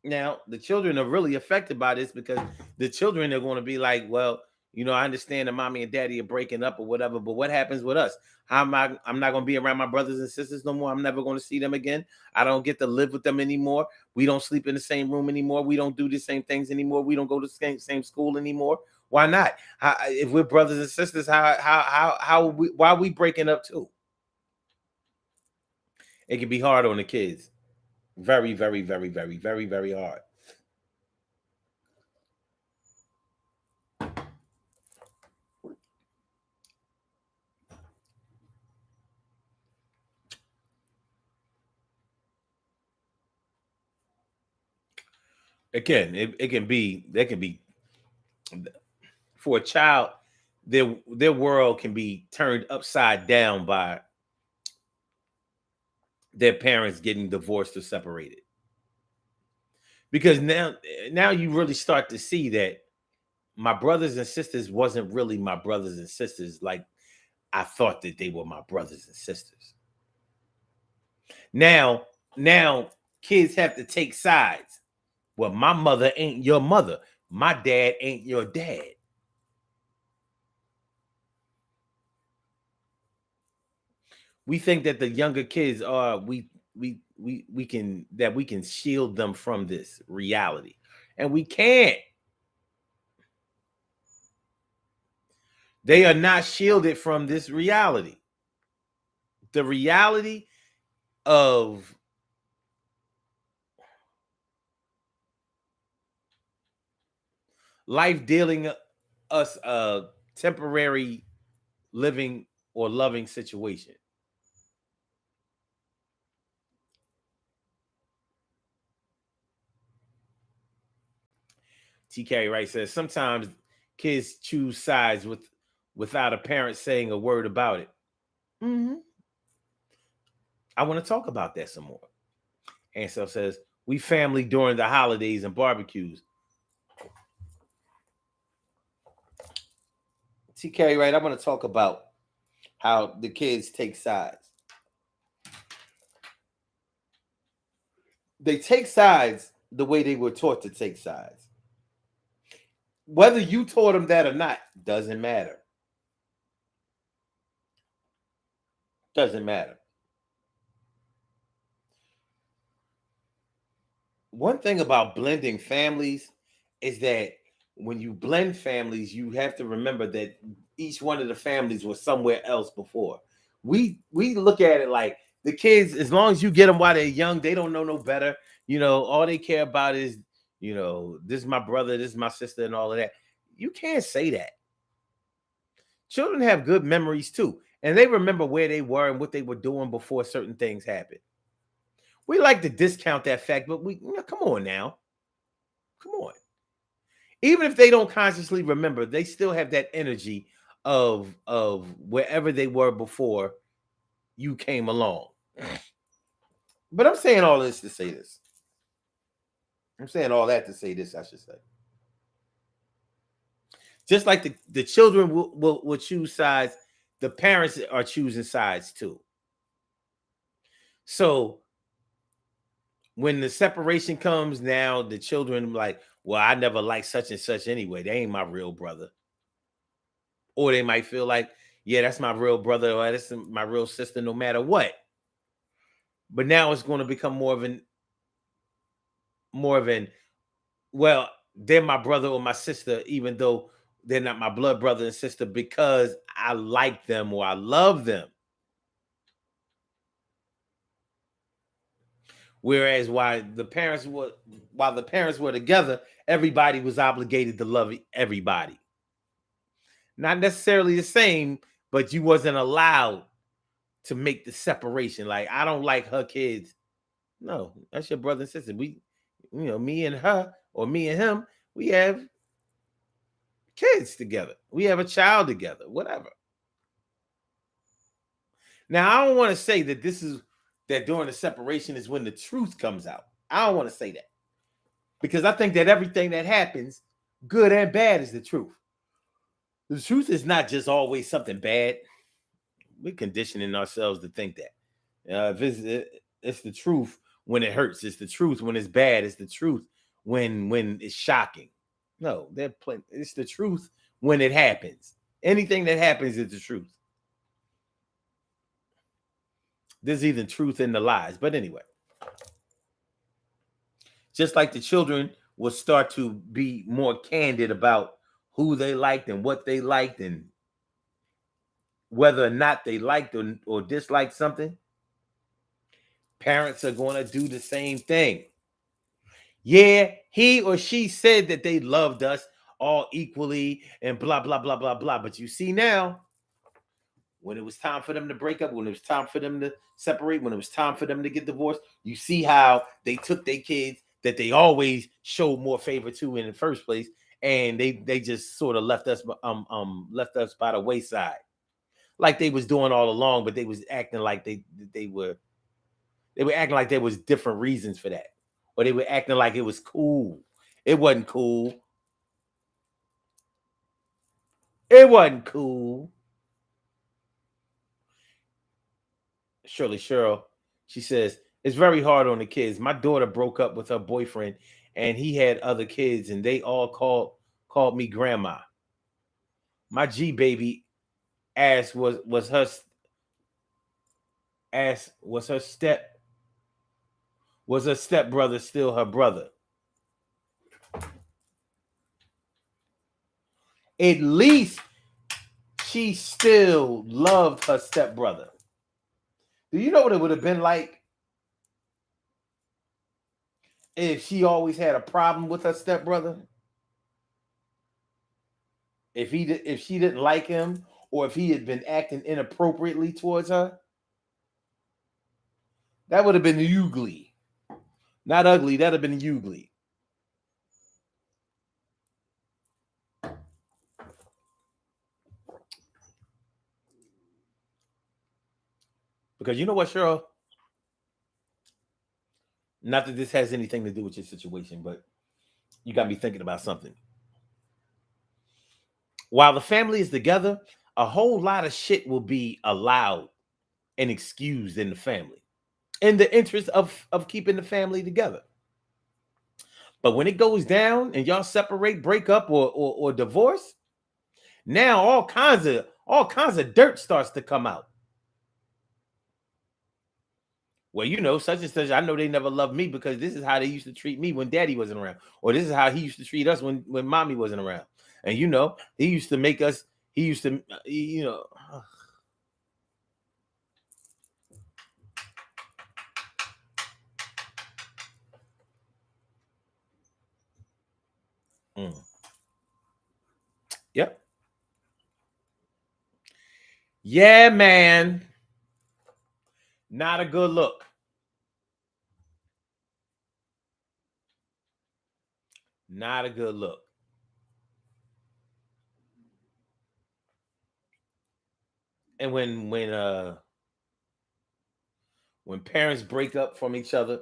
Now, the children are really affected by this, because the children are going to be like, well, I understand that mommy and daddy are breaking up or whatever, but what happens with us? I'm not going to be around my brothers and sisters no more. I'm never going to see them again. I don't get to live with them anymore. We don't sleep in the same room anymore. We don't do the same things anymore. We don't go to the same school anymore. Why not? If we're brothers and sisters, why are we breaking up too? It can be hard on the kids. Very, very, very, very, very, very hard. Again, it can be, for a child, their world can be turned upside down by their parents getting divorced or separated. Because now you really start to see that my brothers and sisters wasn't really my brothers and sisters like I thought that they were my brothers and sisters. Now kids have to take sides. Well, my mother ain't your mother. My dad ain't your dad. We think that the younger kids are we can shield them from this reality, and we can't. They are not shielded from this reality. the reality of life dealing us a temporary living or loving situation. TK Wright says sometimes kids choose sides without a parent saying a word about it. Mm-hmm. I want to talk about that some more. Ansel says we family during the holidays and barbecues. TK Wright, I want to talk about how the kids take sides. They take sides the way they were taught to take sides. Whether you taught them that or not doesn't matter. Doesn't matter. One thing about blending families is that when you blend families, you have to remember that each one of the families was somewhere else before. We look at it like the kids, as long as you get them while they're young, they don't know no better. You know, all they care about is, you know, this is my brother, this is my sister, and all of that. You can't say that. Children have good memories too, and they remember where they were and what they were doing before certain things happened. We like to discount that fact, but come on now. Come on. Even if they don't consciously remember, they still have that energy of wherever they were before you came along. But I'm saying all this to say this. I'm saying all that to say this, I should say. Just like the children will choose sides, the parents are choosing sides too. So when the separation comes, now the children like, well, I never liked such and such anyway. They ain't my real brother. Or they might feel like, yeah, that's my real brother or that's my real sister, no matter what. But now it's going to become more of an, well, they're my brother or my sister, even though they're not my blood brother and sister, because I like them or I love them. Whereas while the parents were together, everybody was obligated to love everybody. Not necessarily the same, but you wasn't allowed to make the separation. Like, I don't like her kids. No, that's your brother and sister. We, me and her or me and him, we have kids together. We have a child together, whatever. Now, I don't want to say that during the separation is when the truth comes out. I don't want to say that. Because I think that everything that happens, good and bad, is the truth. The truth is not just always something bad. We're conditioning ourselves to think that. If it's the truth when it hurts. It's the truth when it's bad. It's the truth when it's shocking. No, it's the truth when it happens. Anything that happens is the truth. There's even truth in the lies. But anyway, just like the children will start to be more candid about who they liked and what they liked and whether or not they liked or disliked something, parents are going to do the same thing. Yeah, he or she said that they loved us all equally and blah, blah, blah, blah, blah. But you see now, when it was time for them to break up, when it was time for them to separate, when it was time for them to get divorced, you see how they took their kids that they always showed more favor to in the first place, and they just sort of left us by the wayside, like they was doing all along, but they was acting like they were acting like there was different reasons for that, or they were acting like it was cool. It wasn't cool. It wasn't cool. Shirley Cheryl, she says, it's very hard on the kids. My daughter broke up with her boyfriend and he had other kids and they all called me grandma. My G baby ass was her stepbrother still her brother. At least she still loved her stepbrother. Do you know what it would have been like if she always had a problem with her stepbrother? If she didn't like him, or if he had been acting inappropriately towards her, that would have been ugly. Not ugly. That'd have been ugly. Because you know what, Cheryl? Not that this has anything to do with your situation, but you got me thinking about something. While the family is together, a whole lot of shit will be allowed and excused in the family in the interest of keeping the family together. But when it goes down and y'all separate, break up, or divorce, now all kinds of dirt starts to come out. Well, you know, such and such, I know they never loved me because this is how they used to treat me when daddy wasn't around. Or this is how he used to treat us when mommy wasn't around. And you know, he used to make us, he used to, you know. Mm. Yep. Yeah, man. Not a good look. Not a good look. And when parents break up from each other,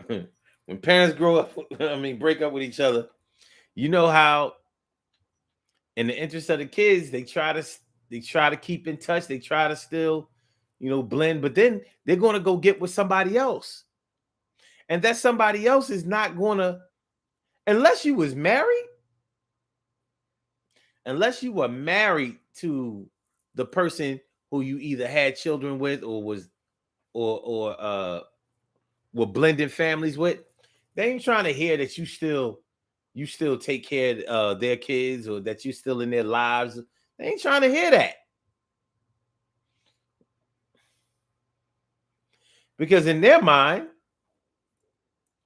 when parents grow up, break up with each other, you know how in the interest of the kids, they try to keep in touch, they try to still, blend, but then they're going to go get with somebody else. And that somebody else is not going to, unless you was married, unless you were married to the person who you either had children with or was or were blending families with, they ain't trying to hear that you still take care of their kids or that you're still in their lives. They ain't trying to hear that. Because in their mind,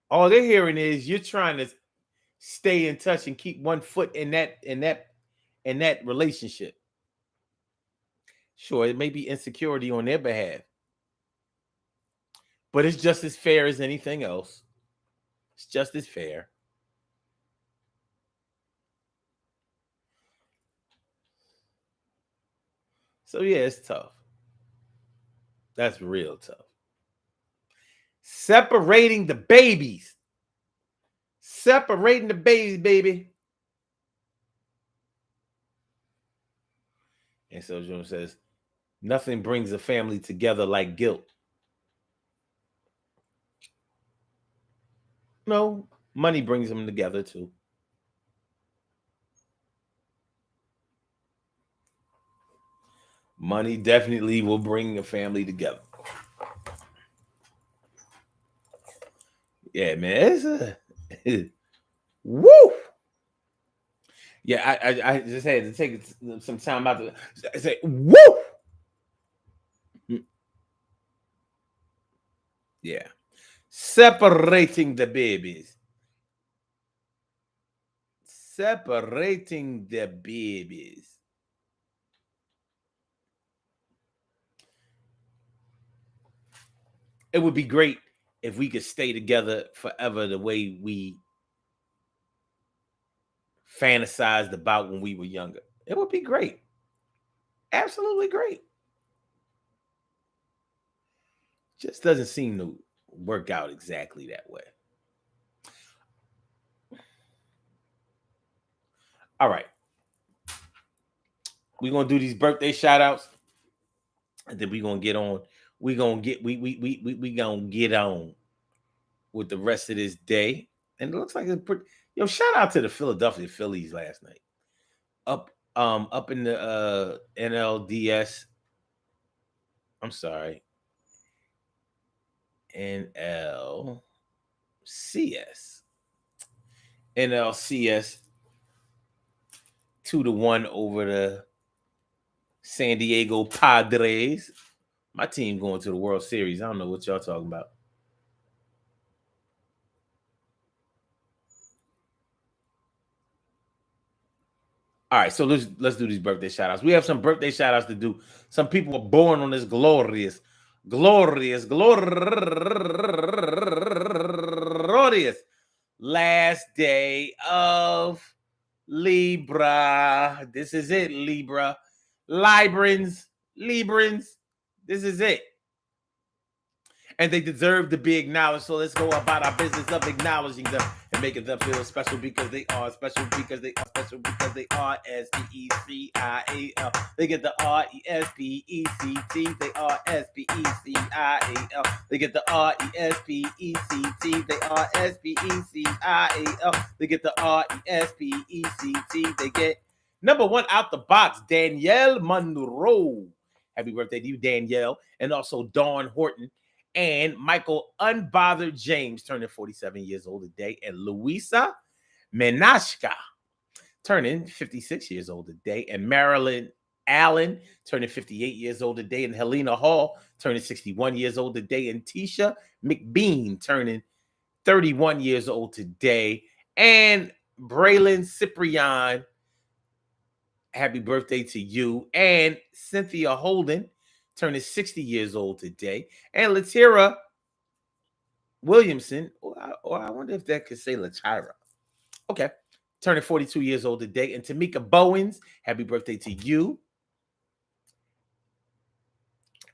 all they're hearing is you're trying to stay in touch and keep one foot in that relationship. Sure, it may be insecurity on their behalf, but it's just as fair as anything else. It's just as fair. So yeah, it's tough. That's real tough. Separating the babies. Separating the babies, baby. And so June says, nothing brings a family together like guilt. No, money brings them together too. Money definitely will bring a family together. Yeah, man. Woo. Yeah, I just had to take some time out to say woo. Yeah, separating the babies. Separating the babies. It would be great if we could stay together forever the way we fantasized about when we were younger. It would be great. Absolutely great. Just doesn't seem to work out exactly that way. All right. We're gonna do these birthday shout outs, and then we're gonna get on. We're gonna get we gonna get on with the rest of this day. And it looks like it's pretty, shout out to the Philadelphia Phillies last night. Up in the NLDS. I'm sorry. NLCS. NLCS 2-1 over the San Diego Padres. My team going to the World Series. I don't know what y'all talking about. All right, so let's do these birthday shout outs. We have some birthday shout outs to do. Some people were born on this glorious last day of Libra. This is it, Libra. Librans. This is it. And they deserve to be acknowledged. So let's go about our business of acknowledging them and making them feel special because they are special because they are special because they are SPECIAL. They get the RESPECT. They are SPECIAL. They get the RESPECT. They are SPECIAL. They get the RESPECT. They get number one out the box, Danielle Monroe. Happy birthday to you, Danielle. And also Dawn Horton. And Michael Unbothered James turning 47 years old today. And Louisa Menashka turning 56 years old today. And Marilyn Allen turning 58 years old today. And Helena Hall turning 61 years old today. And Tisha McBean turning 31 years old today. And Braylon Cyprian, happy birthday to you. And Cynthia Holden turning 60 years old today. And Latira Williamson, or I wonder if that could say Latira. Okay. Turning 42 years old today. And Tamika Bowens, happy birthday to you.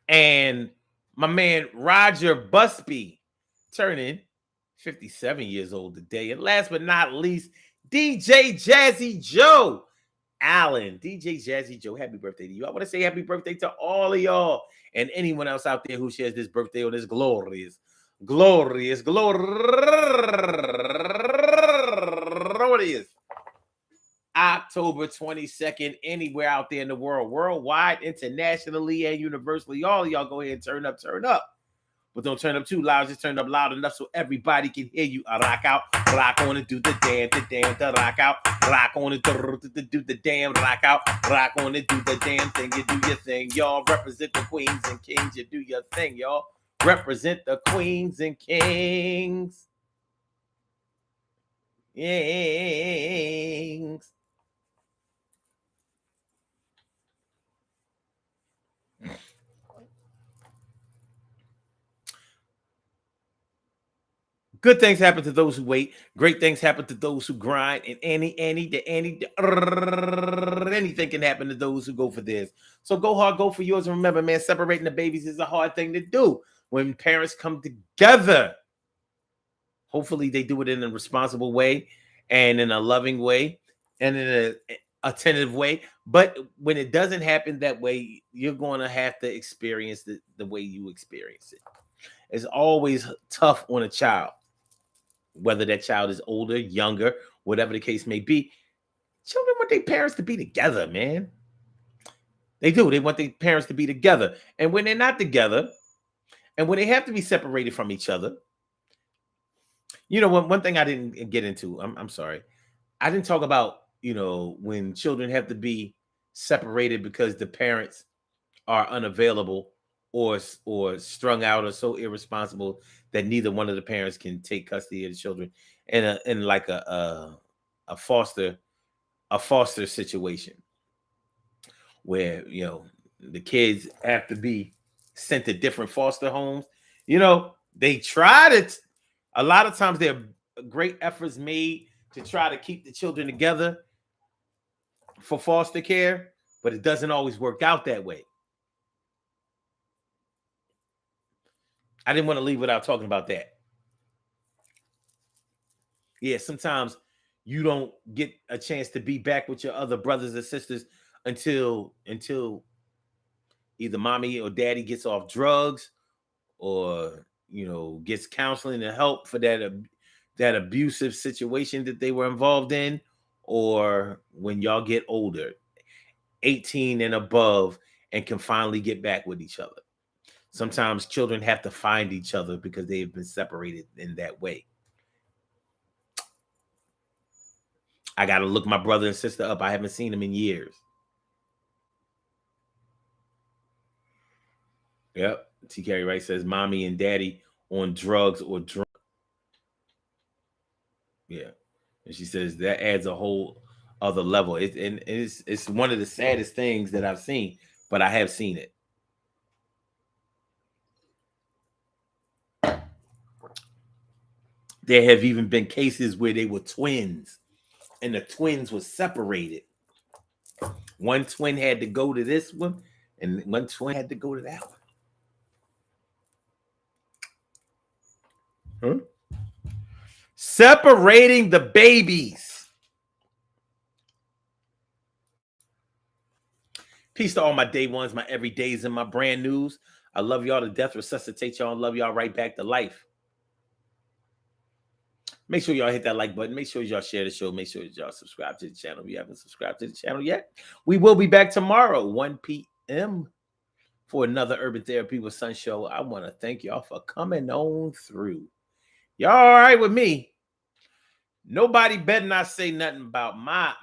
And my man Roger Busby turning 57 years old today. And last but not least, DJ Jazzy Joe Allen. DJ Jazzy Joe, happy birthday to you. I want to say happy birthday to all of y'all and anyone else out there who shares this birthday on this glorious October 22nd, anywhere out there in the world, worldwide, internationally, and universally. All of y'all go ahead and turn up. But don't turn up too loud. Just turn up loud enough so everybody can hear you. Rock out, rock on and do the damn, the rock out, rock on and do the damn, rock out, rock on and do the damn thing. You do your thing, y'all. Represent the queens and kings. You do your thing, y'all. Represent the queens and kings. Kings. Good things happen to those who wait. Great things happen to those who grind. And anything can happen to those who go for theirs. So go hard, go for yours. And remember, man, separating the babies is a hard thing to do. When parents come together, hopefully they do it in a responsible way and in a loving way and in a attentive way. But when it doesn't happen that way, you're going to have to experience the way you experience it. It's always tough on a child. Whether that child is older, younger, whatever the case may be, children want their parents to be together, man. They do. They want their parents to be together. And when they're not together, and when they have to be separated from each other, you know, one thing I didn't get into, I'm sorry. I didn't talk about, you know, when children have to be separated because the parents are unavailable or strung out or so irresponsible that neither one of the parents can take custody of the children in like a foster situation where, you know, the kids have to be sent to different foster homes. You know, they try to a lot of times there are great efforts made to try to keep the children together for foster care, but it doesn't always work out that way. I didn't want to leave without talking about that. Yeah, sometimes you don't get a chance to be back with your other brothers and sisters until either mommy or daddy gets off drugs or, you know, gets counseling and help for that abusive situation that they were involved in, or when y'all get older, 18 and above, and can finally get back with each other. Sometimes children have to find each other because they've been separated in that way. I got to look my brother and sister up. I haven't seen them in years. Yep. T. Carey Wright says, "Mommy and Daddy on drugs or drunk." Yeah, and she says that adds a whole other level. It's one of the saddest things that I've seen, but I have seen it. There have even been cases where they were twins, and the twins were separated. One twin had to go to this one, and one twin had to go to that one. Huh? Separating the babies. Peace to all my day ones, my everydays, and my brand news. I love y'all to death, resuscitate y'all, and love y'all right back to life. Make sure y'all hit that like button. Make sure y'all share the show. Make sure y'all subscribe to the channel if you haven't subscribed to the channel yet. We will be back tomorrow, 1 p.m. for another Urban Therapy with Sun show. I want to thank y'all for coming on through. Y'all all right with me? Nobody better not say nothing about my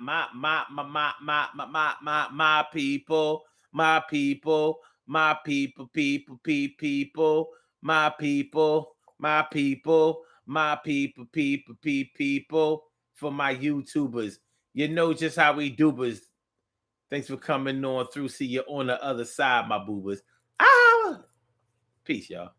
people, my people, my people, people, people, my people, my people, my people, people, for my YouTubers. You know just how we doobers. Thanks for coming on through. See you on the other side, my boobers. Ah! Peace, y'all.